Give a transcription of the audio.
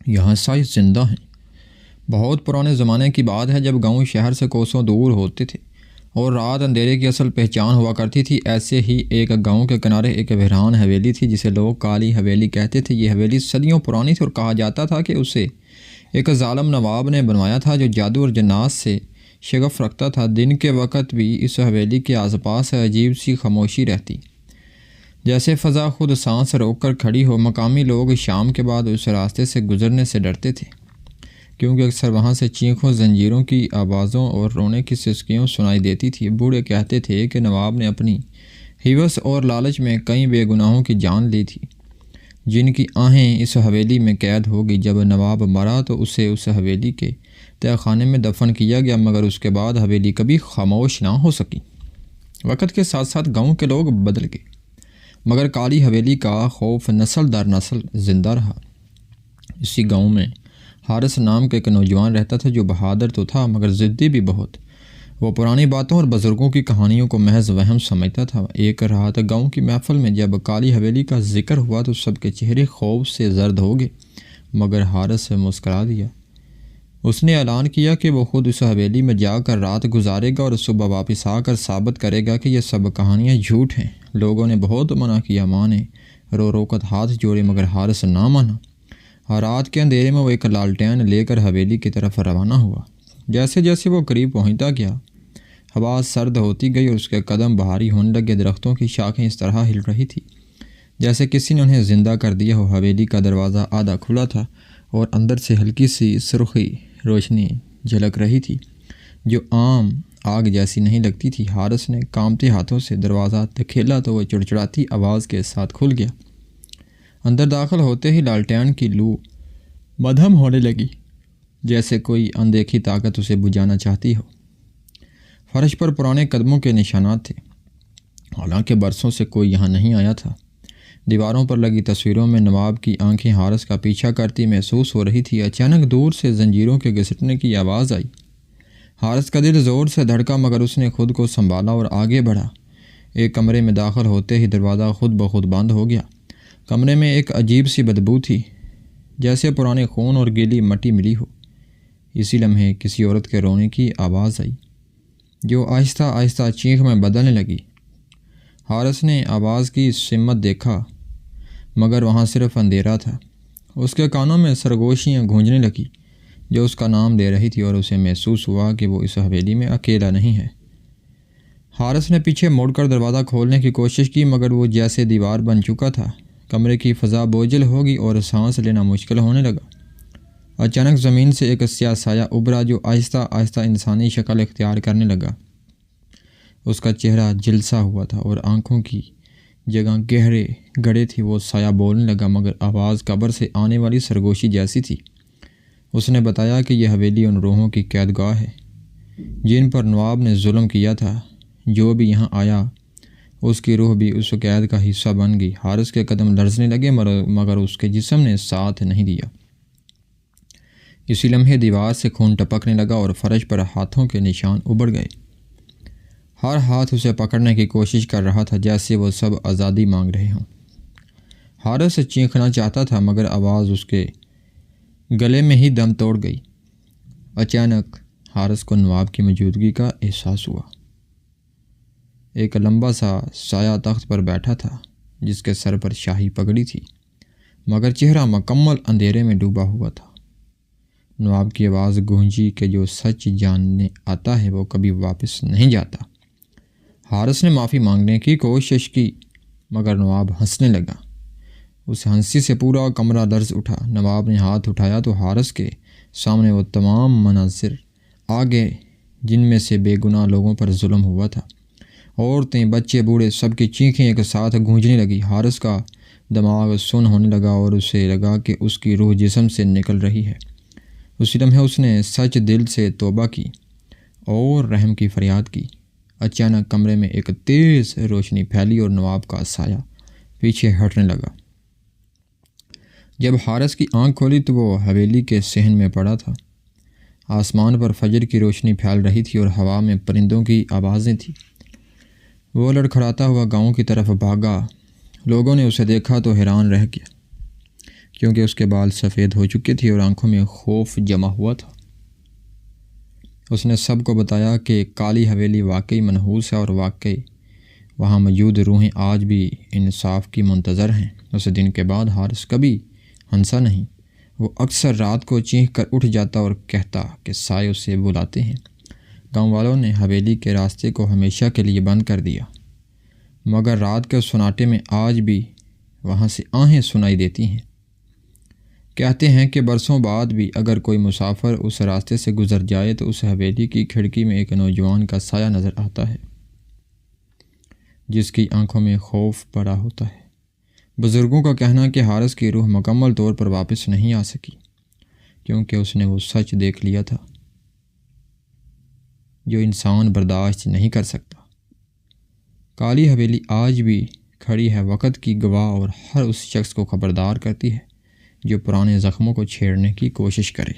یہاں سائز زندہ ہیں۔ بہت پرانے زمانے کی بات ہے جب گاؤں شہر سے کوسوں دور ہوتے تھے اور رات اندھیرے کی اصل پہچان ہوا کرتی تھی۔ ایسے ہی ایک گاؤں کے کنارے ایک ویران حویلی تھی جسے لوگ کالی حویلی کہتے تھے۔ یہ حویلی صدیوں پرانی تھی اور کہا جاتا تھا کہ اسے ایک ظالم نواب نے بنوایا تھا جو جادو اور جنات سے شغف رکھتا تھا۔ دن کے وقت بھی اس حویلی کے آس پاس عجیب سی خاموشی رہتی، جیسے فضا خود سانس روک کر کھڑی ہو۔ مقامی لوگ شام کے بعد اس راستے سے گزرنے سے ڈرتے تھے کیونکہ اکثر وہاں سے چینخوں، زنجیروں کی آوازوں اور رونے کی سسکیوں سنائی دیتی تھی۔ بوڑھے کہتے تھے کہ نواب نے اپنی ہوس اور لالچ میں کئی بے گناہوں کی جان لی تھی جن کی آہیں اس حویلی میں قید ہو گئی۔ جب نواب مرا تو اسے اس حویلی کے تہہ خانے میں دفن کیا گیا، مگر اس کے بعد حویلی کبھی خاموش نہ ہو سکی۔ وقت کے ساتھ ساتھ گاؤں کے لوگ بدل گئے، مگر کالی حویلی کا خوف نسل در نسل زندہ رہا۔ اسی گاؤں میں حارث نام کا ایک نوجوان رہتا تھا جو بہادر تو تھا مگر ضدی بھی بہت۔ وہ پرانی باتوں اور بزرگوں کی کہانیوں کو محض وہم سمجھتا تھا۔ ایک رات گاؤں کی محفل میں جب کالی حویلی کا ذکر ہوا تو سب کے چہرے خوف سے زرد ہو گئے، مگر حارث مسکرا دیا۔ اس نے اعلان کیا کہ وہ خود اس حویلی میں جا کر رات گزارے گا اور صبح واپس آ کر ثابت کرے گا کہ یہ سب کہانیاں جھوٹ ہیں۔ لوگوں نے بہت منع کیا، ماں نے رو رو کر ہاتھ جوڑے مگر حارث نہ مانا۔ رات کے اندھیرے میں وہ ایک لالٹین لے کر حویلی کی طرف روانہ ہوا۔ جیسے جیسے وہ قریب پہنچتا گیا ہوا سرد ہوتی گئی اور اس کے قدم بھاری ہونے لگے۔ درختوں کی شاخیں اس طرح ہل رہی تھی جیسے کسی نے انہیں زندہ کر دیا ہو۔ حویلی کا دروازہ آدھا کھلا تھا اور اندر سے ہلکی سی سرخی روشنی جھلک رہی تھی جو عام آگ جیسی نہیں لگتی تھی۔ حارث نے کانپتے ہاتھوں سے دروازہ دھکیلا تو وہ چڑچڑاتی آواز کے ساتھ کھل گیا۔ اندر داخل ہوتے ہی لالٹین کی لو مدھم ہونے لگی جیسے کوئی اندیکھی طاقت اسے بجھانا چاہتی ہو۔ فرش پر پرانے قدموں کے نشانات تھے، حالانکہ برسوں سے کوئی یہاں نہیں آیا تھا۔ دیواروں پر لگی تصویروں میں نواب کی آنکھیں حارث کا پیچھا کرتی محسوس ہو رہی تھی۔ اچانک دور سے زنجیروں کے گھسٹنے کی آواز آئی۔ حارث کا دل زور سے دھڑکا مگر اس نے خود کو سنبھالا اور آگے بڑھا۔ ایک کمرے میں داخل ہوتے ہی دروازہ خود بخود بند ہو گیا۔ کمرے میں ایک عجیب سی بدبو تھی جیسے پرانے خون اور گیلی مٹی ملی ہو۔ اسی لمحے کسی عورت کے رونے کی آواز آئی جو آہستہ آہستہ چیخ میں بدلنے لگی۔ حارث نے آواز کی سمت دیکھا مگر وہاں صرف اندھیرا تھا۔ اس کے کانوں میں سرگوشیاں گونجنے لگی جو اس کا نام لے رہی تھی اور اسے محسوس ہوا کہ وہ اس حویلی میں اکیلا نہیں ہے۔ حارث نے پیچھے مڑ کر دروازہ کھولنے کی کوشش کی مگر وہ جیسے دیوار بن چکا تھا۔ کمرے کی فضا بوجھل ہو گئی اور سانس لینا مشکل ہونے لگا۔ اچانک زمین سے ایک سیاہ سایہ ابھرا جو آہستہ آہستہ انسانی شکل اختیار کرنے لگا۔ اس کا چہرہ جھلسا ہوا تھا اور آنکھوں کی جگہ گہرے گڑھے تھی۔ وہ سایہ بولنے لگا مگر آواز قبر سے آنے والی سرگوشی جیسی تھی۔ اس نے بتایا کہ یہ حویلی ان روحوں کی قید گاہ ہے جن پر نواب نے ظلم کیا تھا۔ جو بھی یہاں آیا اس کی روح بھی اس قید کا حصہ بن گئی۔ حارث کے قدم لرزنے لگے مگر اس کے جسم نے ساتھ نہیں دیا۔ اسی لمحے دیوار سے خون ٹپکنے لگا اور فرش پر ہاتھوں کے نشان ابھر گئے۔ ہر ہاتھ اسے پکڑنے کی کوشش کر رہا تھا جیسے وہ سب آزادی مانگ رہے ہوں۔ حارث چیخنا چاہتا تھا مگر آواز اس کے گلے میں ہی دم توڑ گئی۔ اچانک حارث کو نواب کی موجودگی کا احساس ہوا۔ ایک لمبا سا سایہ تخت پر بیٹھا تھا جس کے سر پر شاہی پگڑی تھی مگر چہرہ مکمل اندھیرے میں ڈوبا ہوا تھا۔ نواب کی آواز گونجی کہ جو سچ جاننے آتا ہے وہ کبھی واپس نہیں جاتا۔ حارث نے معافی مانگنے کی کوشش کی مگر نواب ہنسنے لگا۔ اس ہنسی سے پورا کمرہ لرز اٹھا۔ نواب نے ہاتھ اٹھایا تو حارث کے سامنے وہ تمام مناظر آ گئے جن میں سے بے گناہ لوگوں پر ظلم ہوا تھا۔ عورتیں، بچے، بوڑھے، سب کی چیخیں ایک ساتھ گونجنے لگی۔ حارث کا دماغ سن ہونے لگا اور اسے لگا کہ اس کی روح جسم سے نکل رہی ہے۔ اسی لمحے اس نے سچ دل سے توبہ کی اور رحم کی فریاد کی۔ اچانک کمرے میں ایک تیز روشنی پھیلی اور نواب کا سایہ پیچھے ہٹنے لگا۔ جب حارث کی آنکھ کھولی تو وہ حویلی کے صحن میں پڑا تھا۔ آسمان پر فجر کی روشنی پھیل رہی تھی اور ہوا میں پرندوں کی آوازیں تھیں۔ وہ لڑکھڑاتا ہوا گاؤں کی طرف بھاگا۔ لوگوں نے اسے دیکھا تو حیران رہ گیا کیونکہ اس کے بال سفید ہو چکے تھے اور آنکھوں میں خوف جمع ہوا تھا۔ اس نے سب کو بتایا کہ کالی حویلی واقعی منحوس ہے اور واقعی وہاں موجود روحیں آج بھی انصاف کی منتظر ہیں۔ اس دن کے بعد حارث کبھی ہنسا نہیں۔ وہ اکثر رات کو چینک کر اٹھ جاتا اور کہتا کہ سائے اسے بلاتے ہیں۔ گاؤں والوں نے حویلی کے راستے کو ہمیشہ کے لیے بند کر دیا، مگر رات کے سناٹے میں آج بھی وہاں سے آہیں سنائی دیتی ہیں۔ کہتے ہیں کہ برسوں بعد بھی اگر کوئی مسافر اس راستے سے گزر جائے تو اس حویلی کی کھڑکی میں ایک نوجوان کا سایہ نظر آتا ہے جس کی آنکھوں میں خوف بھرا ہوتا ہے۔ بزرگوں کا کہنا کہ حارث کی روح مکمل طور پر واپس نہیں آ سکی کیونکہ اس نے وہ سچ دیکھ لیا تھا جو انسان برداشت نہیں کر سکتا۔ کالی حویلی آج بھی کھڑی ہے، وقت کی گواہ، اور ہر اس شخص کو خبردار کرتی ہے جو پرانے زخموں کو چھیڑنے کی کوشش کرے۔